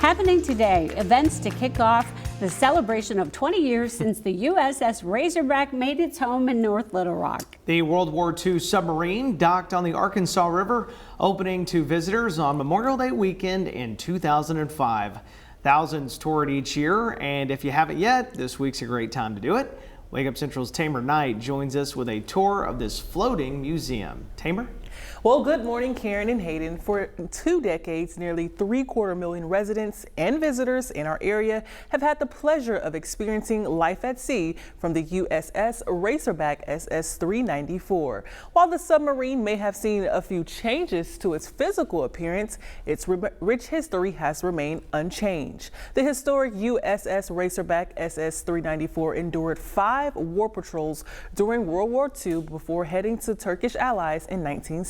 Happening today, events to kick off the celebration of 20 years since the USS Razorback made its home in North Little Rock. The World War II submarine docked on the Arkansas River, opening to visitors on Memorial Day weekend in 2005. Thousands tour it each year, and if you haven't yet, this week's a great time to do it. Wake Up Central's Tamer Knight joins us with a tour of this floating museum. Tamer? Well, good morning, Karen and Hayden. For 2 decades, nearly 3/4 million residents and visitors in our area have had the pleasure of experiencing life at sea from the USS Razorback SS 394. While the submarine may have seen a few changes to its physical appearance, its rich history has remained unchanged. The historic USS Razorback SS 394 endured 5 war patrols during World War II before heading to Turkish allies in 1970.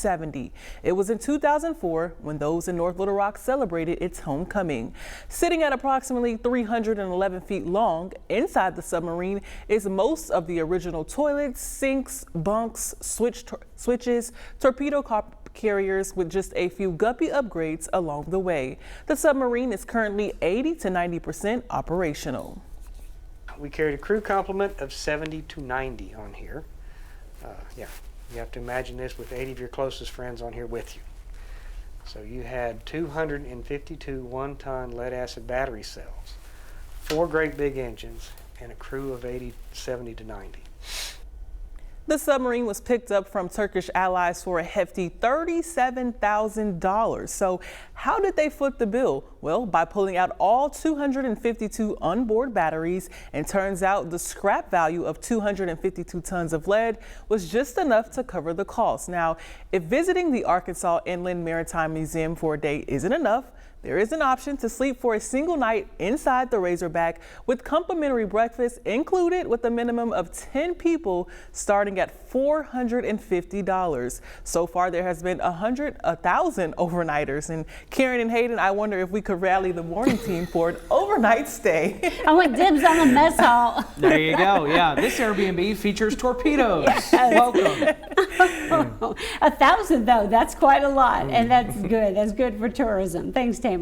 It was in 2004 when those in North Little Rock celebrated its homecoming. Sitting at approximately 311 feet long, inside the submarine is most of the original toilets, sinks, bunks, switches, torpedo carriers, with just a few guppy upgrades along the way. The submarine is currently 80 to 90% operational. We carried a crew complement of 70 to 90 on here. You have to imagine this with 80 of your closest friends on here with you. So you had 252 one-ton lead-acid battery cells, 4 great big engines, and a crew of 70 to 90. The submarine was picked up from Turkish allies for a hefty $37,000. So how did they foot the bill? Well, by pulling out all 252 onboard batteries, and turns out the scrap value of 252 tons of lead was just enough to cover the cost. Now, if visiting the Arkansas Inland Maritime Museum for a day isn't enough, there is an option to sleep for a single night inside the Razorback with complimentary breakfast included, with a minimum of 10 people, starting at $450. So far, there has been 1,000 overnighters. And Karen and Hayden, I wonder if we could rally the morning team for an overnight stay. I want dibs on the mess hall. There you go. Yeah, this Airbnb features torpedoes. Yes. Welcome. 1,000 though, that's quite a lot, and that's good. That's good for tourism. Thanks, Tamer.